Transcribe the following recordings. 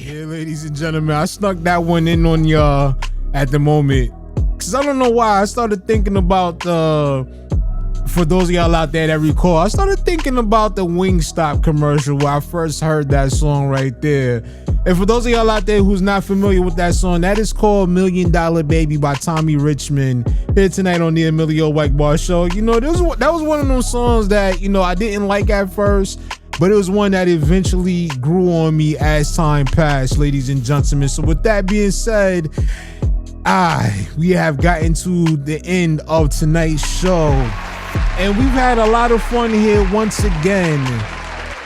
Yeah, ladies and gentlemen, I snuck that one in on y'all at the moment. Cause I don't know why. I started thinking about for those of y'all out there that recall, I started thinking about the Wingstop commercial where I first heard that song right there. And for those of y'all out there who's not familiar with that song, that is called $1 Million Baby by Tommy Richmond. Here tonight on the EMillio EgBar show. You know, that was one of those songs that, you know, I didn't like at first, but it was one that eventually grew on me as time passed, ladies and gentlemen. So with that being said, we have gotten to the end of tonight's show. And we've had a lot of fun here once again.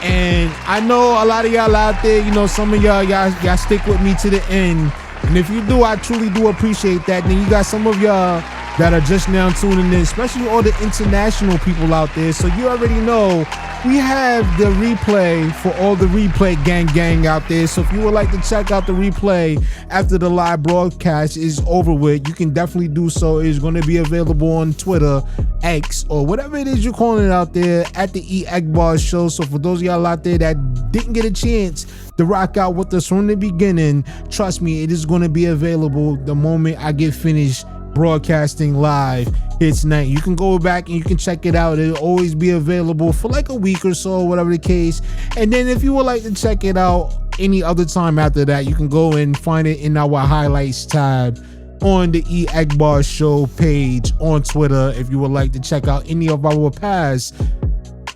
And I know a lot of y'all out there, you know, some of y'all stick with me to the end. And if you do, I truly do appreciate that. Then you got some of y'all that are just now tuning in, especially all the international people out there. So you already know we have the replay for all the replay gang out there. So if you would like to check out the replay after the live broadcast is over with, you can definitely do so. It's going to be available on Twitter, X, or whatever it is you're calling it out there at the EgBar show. So for those of y'all out there that didn't get a chance to rock out with us from the beginning, trust me, it is going to be available the moment I get finished broadcasting live here tonight. You can go back and you can check it out. It'll always be available for like a week or so, whatever the case. And then if you would like to check it out any other time after that, you can go and find it in our highlights tab on the EgBar show page on Twitter. If you would like to check out any of our past,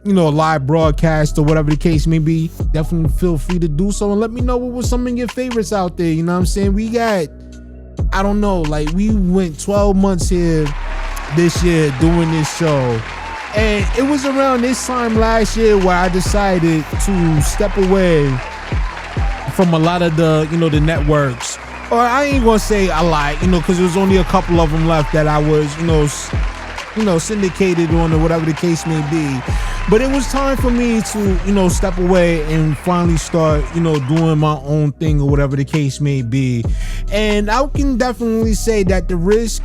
you know, live broadcast or whatever the case may be, definitely feel free to do so and let me know what was some of your favorites out there. You know what I'm saying? We got, I don't know, like we went 12 months here this year doing this show. And it was around this time last year where I decided to step away from a lot of the, you know, the networks. Or I ain't gonna say a lot, you know, because there was only a couple of them left that I was, you know, syndicated on or whatever the case may be. But it was time for me to, you know, step away and finally start, you know, doing my own thing or whatever the case may be. And I can definitely say that the risk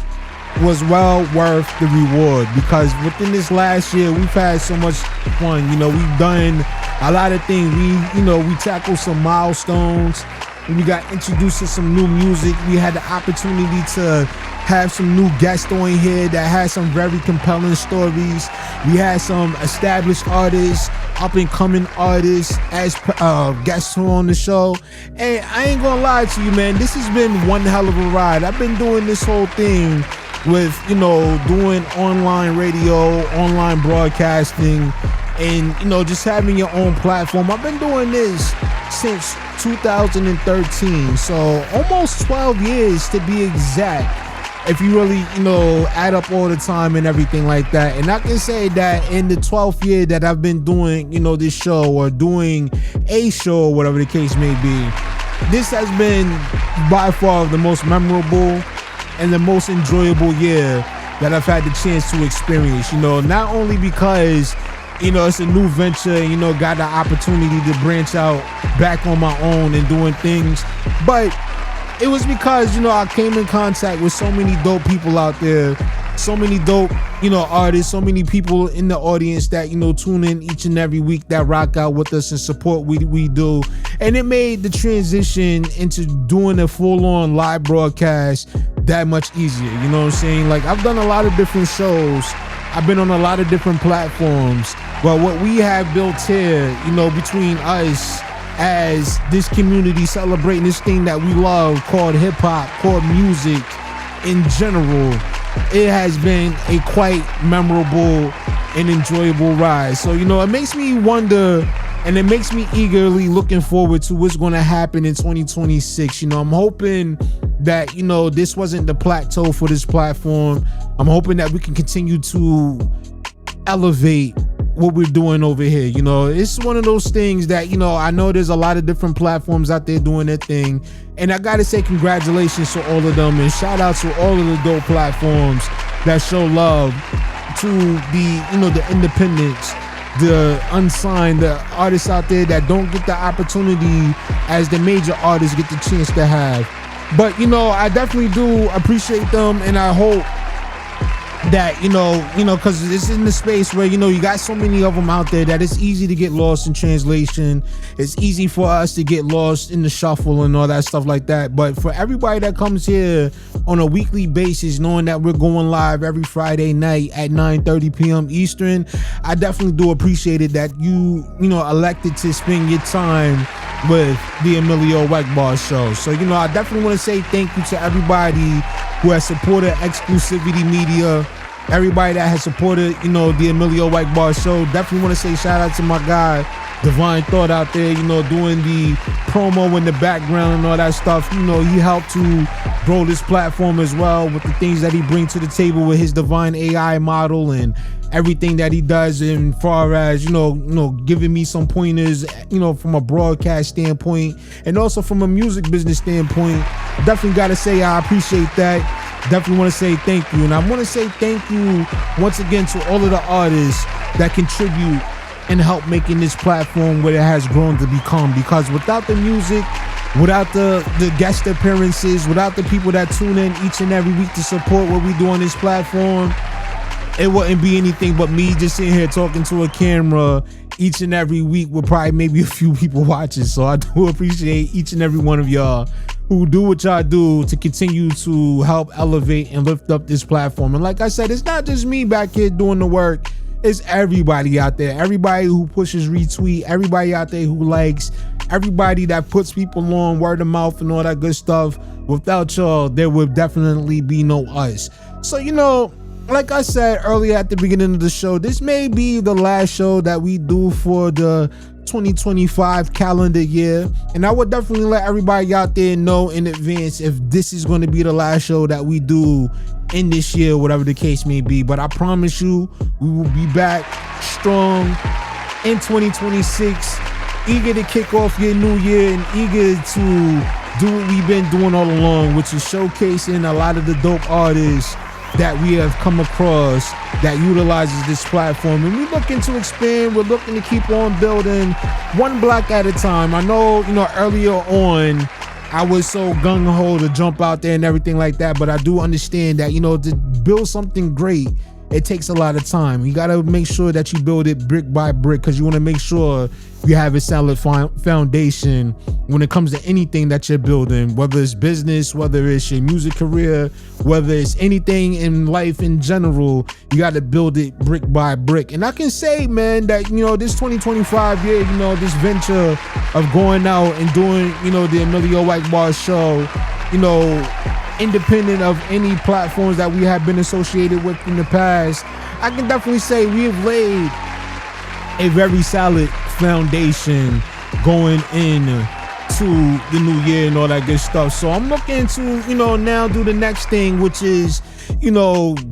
was well worth the reward, because within this last year, we've had so much fun. You know, we've done a lot of things. We tackled some milestones. We got introduced to some new music. We had the opportunity to have some new guests on here that had some very compelling stories. We had some established artists, up and coming artists as guests on the show. And I ain't gonna lie to you, man, this has been one hell of a ride. I've been doing this whole thing with, you know, doing online radio, online broadcasting, and, you know, just having your own platform. I've been doing this since 2013, so almost 12 years to be exact, if you really, you know, add up all the time and everything like that. And I can say that in the 12th year that I've been doing, you know, this show or doing a show or whatever the case may be, this has been by far the most memorable and the most enjoyable year that I've had the chance to experience. You know, not only because, you know, it's a new venture, you know, got the opportunity to branch out back on my own and doing things, but it was because, you know, I came in contact with so many dope people out there, so many dope, you know, artists, so many people in the audience that, you know, tune in each and every week, that rock out with us and support what we do. And it made the transition into doing a full-on live broadcast that much easier. You know what I'm saying? Like, I've done a lot of different shows. I've been on a lot of different platforms. But what we have built here, you know, between us as this community celebrating this thing that we love called hip-hop, called music in general, it has been a quite memorable and enjoyable ride. So, you know, it makes me wonder, and it makes me eagerly looking forward to what's going to happen in 2026. You know, I'm hoping that, you know, this wasn't the plateau for this platform. I'm hoping that we can continue to elevate what we're doing over here. You know, it's one of those things that, you know, I know there's a lot of different platforms out there doing their thing, and I gotta say congratulations to all of them, and shout out to all of the dope platforms that show love to the, you know, the independents, the unsigned, the artists out there that don't get the opportunity as the major artists get the chance to have. But, you know, I definitely do appreciate them, and I hope that because it's in the space where you got so many of them out there that it's easy to get lost in translation. It's easy for us to get lost in the shuffle and all that stuff like that. But for everybody that comes here on a weekly basis, knowing that we're going live every Friday night at 9:30 p.m. Eastern, I definitely do appreciate it that you elected to spend your time with the EMillio EgBar show. So I definitely want to say thank you to everybody who has supported XClusiVity Media, everybody that has supported, the EMillio EgBar show. Definitely want to say shout out to my guy, Divine Thought out there, doing the promo in the background and all that stuff. He helped to grow this platform as well with the things that he brings to the table with his Divine AI model and everything that he does in far as, giving me some pointers, from a broadcast standpoint and also from a music business standpoint. Definitely got to say I appreciate that. Definitely want to say thank you. And I want to say thank you once again to all of the artists that contribute and help making this platform what it has grown to become. Because without the music, without the guest appearances, without the people that tune in each and every week to support what we do on this platform, it wouldn't be anything but me just sitting here talking to a camera each and every week with probably maybe a few people watching. So I do appreciate each and every one of y'all who do what y'all do to continue to help elevate and lift up this platform. And like I said, it's not just me back here doing the work. It's everybody out there, everybody who pushes retweet, everybody out there who likes, everybody that puts people on word of mouth and all that good stuff. Without y'all, there would definitely be no us. So, like I said earlier at the beginning of the show, this may be the last show that we do for the 2025 calendar year. And I would definitely let everybody out there know in advance if this is going to be the last show that we do in this year, whatever the case may be. But I promise you, we will be back strong in 2026, eager to kick off your new year and eager to do what we've been doing all along, which is showcasing a lot of the dope artists that we have come across that utilizes this platform. And we're looking to expand, we're looking to keep on building one block at a time. I know, earlier on I was so gung-ho to jump out there and everything like that, but I do understand that, to build something great, it takes a lot of time. You got to make sure that you build it brick by brick, because you want to make sure you have a solid foundation when it comes to anything that you're building, whether it's business, whether it's your music career, whether it's anything in life in general. You got to build it brick by brick. And I can say, man, that this 2025 year, this venture of going out and doing the EMillio EgBar show, independent of any platforms that we have been associated with in the past, I can definitely say we have laid a very solid foundation going in to the new year and all that good stuff. So I'm looking to, now do the next thing, which is,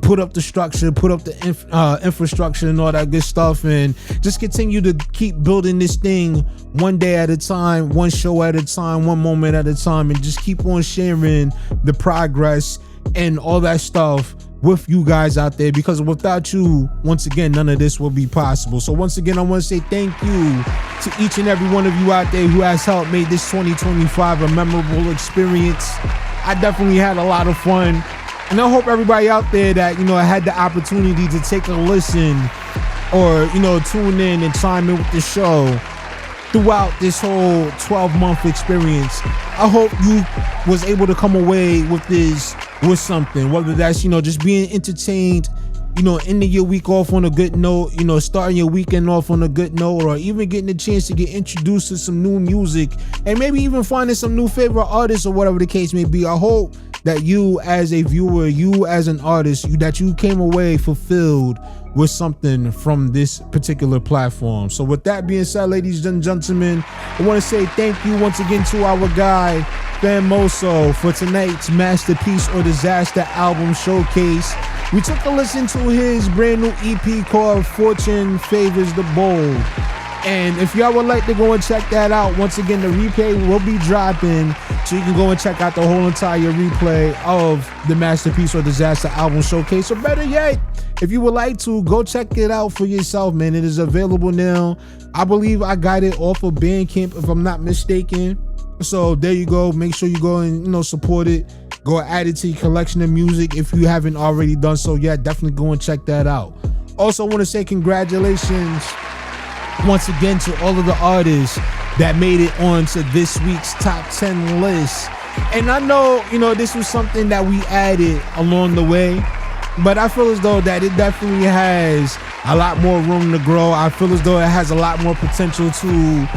put up the structure, put up the infrastructure and all that good stuff, and just continue to keep building this thing one day at a time, one show at a time, one moment at a time, and just keep on sharing the progress and all that stuff with you guys out there, because without you, once again, none of this will be possible. So once again, I want to say thank you to each and every one of you out there who has helped make this 2025 a memorable experience. I definitely had a lot of fun, and I hope everybody out there that had the opportunity to take a listen or tune in and chime in with the show throughout this whole 12-month experience. I hope you was able to come away with this with something, whether that's just being entertained, ending your week off on a good note, starting your weekend off on a good note, or even getting a chance to get introduced to some new music and maybe even finding some new favorite artists or whatever the case may be. I hope that you as a viewer, you as an artist, that you came away fulfilled with something from this particular platform. So with that being said, ladies and gentlemen, I want to say thank you once again to our guy Famoso for tonight's Masterpiece or Disaster album showcase. We took a listen to his brand new EP called Fortune Favors the Bold. And if y'all would like to go and check that out, once again, the replay will be dropping, so you can go and check out the whole entire replay of the Masterpiece or Disaster album showcase. Or better yet, if you would like to, go check it out for yourself, man. It is available now. I believe I got it off of Bandcamp, if I'm not mistaken. So there you go. Make sure you go and support it. Go add it to your collection of music if you haven't already done so yet. Definitely go and check that out. Also want to say congratulations once again to all of the artists that made it on to this week's top 10 list. And I know, this was something that we added along the way, but I feel as though that it definitely has a lot more room to grow. I feel as though it has a lot more potential to,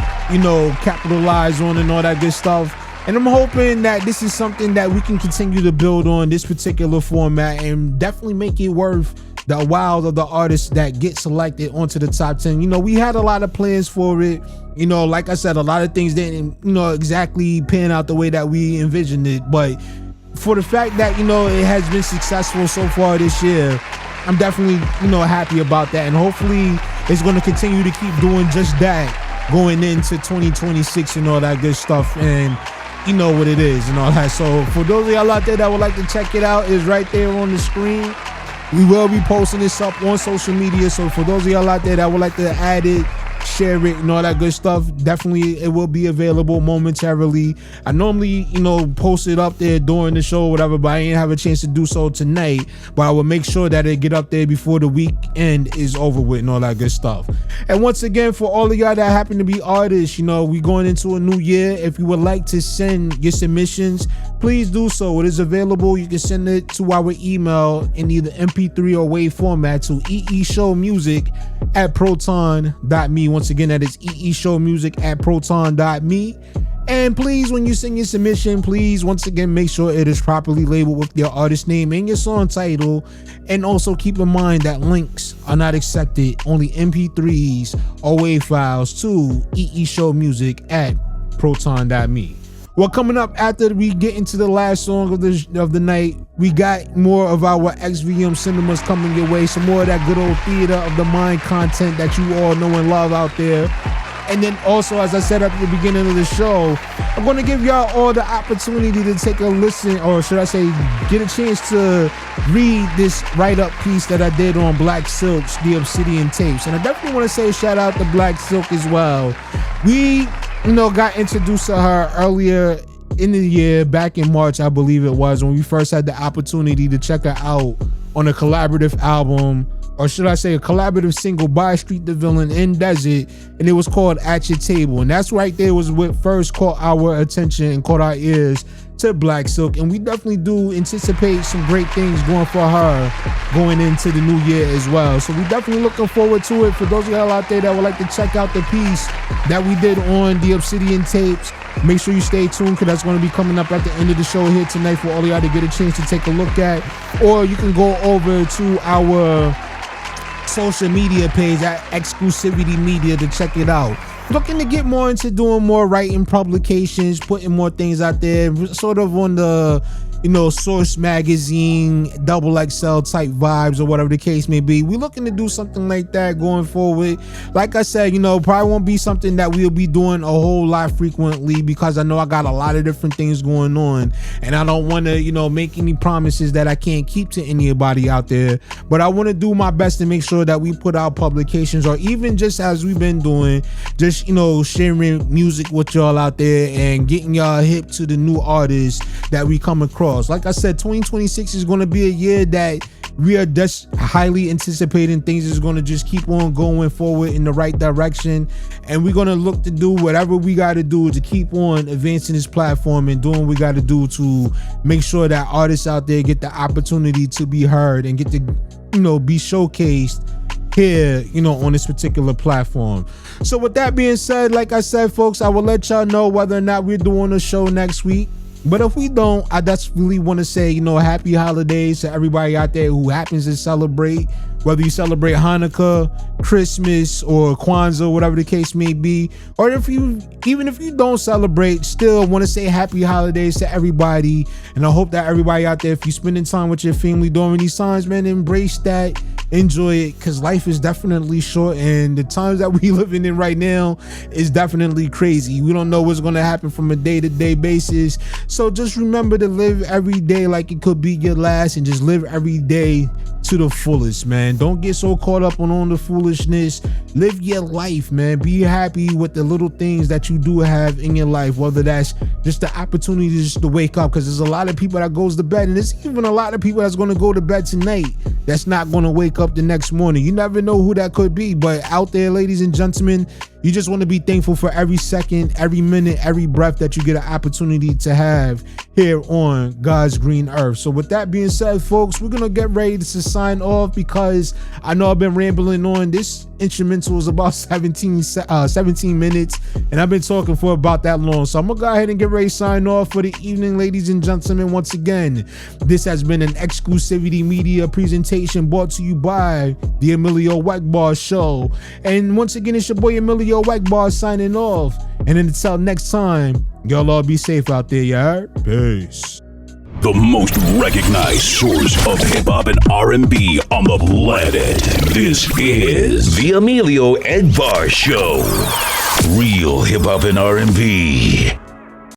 capitalize on and all that good stuff. And I'm hoping that this is something that we can continue to build on, this particular format, and definitely make it worth the while of the artists that get selected onto the top 10. We had a lot of plans for it. Like I said, a lot of things didn't, exactly pan out the way that we envisioned it. But for the fact that, it has been successful so far this year, I'm definitely, happy about that. And hopefully it's going to continue to keep doing just that going into 2026 and all that good stuff. And you know what it is and all that. So for those of y'all out there that would like to check it out, it's right there on the screen. We will be posting this up on social media. So for those of y'all out there that would like to add it, share it and all that good stuff, definitely it will be available momentarily. I normally, post it up there during the show or whatever, but I didn't have a chance to do so tonight. But I will make sure that it get up there before the weekend is over with and all that good stuff. And once again, for all of y'all that happen to be artists, we going into a new year. If you would like to send your submissions, please do so. It is available. You can send it to our email in either MP3 or WAV format to eeshowmusic@proton.me. Once again, that is eeshowmusic@proton.me. And please, when you send your submission, please, once again, make sure it is properly labeled with your artist name and your song title. And also keep in mind that links are not accepted, only MP3s or WAV files to eeshowmusic@proton.me. Well, coming up after we get into the last song of the night, we got more of our XVM cinemas coming your way. Some more of that good old theater of the mind content that you all know and love out there. And then also, as I said at the beginning of the show, I'm going to give y'all all the opportunity to take a listen, or should I say, get a chance to read this write-up piece that I did on Black Silk's The Obsidian Tapes. And I definitely want to say shout out to Black Silk as well. We got introduced to her earlier in the year, back in March, I believe it was, when we first had the opportunity to check her out on a collaborative album, or should I say a collaborative single by Street the Villain and Desert, and it was called At Your Table. And that's right there was what first caught our attention and caught our ears to Black Silk. And we definitely do anticipate some great things going for her going into the new year as well. So we definitely looking forward to it. For those of y'all out there that would like to check out the piece that we did on the Obsidian Tapes, make sure you stay tuned, because that's going to be coming up at the end of the show here tonight for all of y'all to get a chance to take a look at. Or you can go over to our social media page at XClusiVity Media to check it out. Looking to get more into doing more writing publications, putting more things out there, sort of on the Source Magazine, XXL type vibes, or whatever the case may be. We're looking to do something like that going forward. Like I said, probably won't be something that we'll be doing a whole lot frequently, because I know I got a lot of different things going on, and I don't want to, make any promises that I can't keep to anybody out there. But I want to do my best to make sure that we put out publications, or even just as we've been doing, just, sharing music with y'all out there and getting y'all hip to the new artists that we come across. Like I said, 2026 is going to be a year that we are just highly anticipating things is going to just keep on going forward in the right direction. And we're going to look to do whatever we got to do to keep on advancing this platform and doing what we got to do to make sure that artists out there get the opportunity to be heard and get to, be showcased here, on this particular platform. So with that being said, like I said, folks, I will let y'all know whether or not we're doing a show next week. But if we don't, I just really want to say, happy holidays to everybody out there who happens to celebrate, whether you celebrate Hanukkah, Christmas, or Kwanzaa, whatever the case may be. Or even if you don't celebrate, still want to say happy holidays to everybody. And I hope that everybody out there, if you're spending time with your family during these times, man, embrace that, enjoy it, because life is definitely short, and the times that we living in right now is definitely crazy. We don't know what's going to happen from a day-to-day basis. So just remember to live every day like it could be your last, and just live every day to the fullest, man. man. Don't get so caught up on all the foolishness. Live your life, man. Be happy with the little things that you do have in your life, whether that's just the opportunity just to wake up, because there's a lot of people that goes to bed, and there's even a lot of people that's going to go to bed tonight that's not going to wake up the next morning. You never know who that could be, but out there, ladies and gentlemen, you just want to be thankful for every second, every minute, every breath that you get an opportunity to have here on God's green earth. So with that being said, folks, we're going to get ready to sign off, because I know I've been rambling on. This instrumental is about 17 minutes, and I've been talking for about that long. So I'm going to go ahead and get ready to sign off for the evening, ladies and gentlemen. Once again, this has been an XClusiVity Media presentation brought to you by the EMillio EgBar Show. And once again, it's your boy EMillio EgBar signing off. And until next time, y'all all be safe out there, you heard? Peace. The most recognized source of hip-hop and R&B on the planet. This is the EMillio EgBar Show. Real hip-hop and R&B.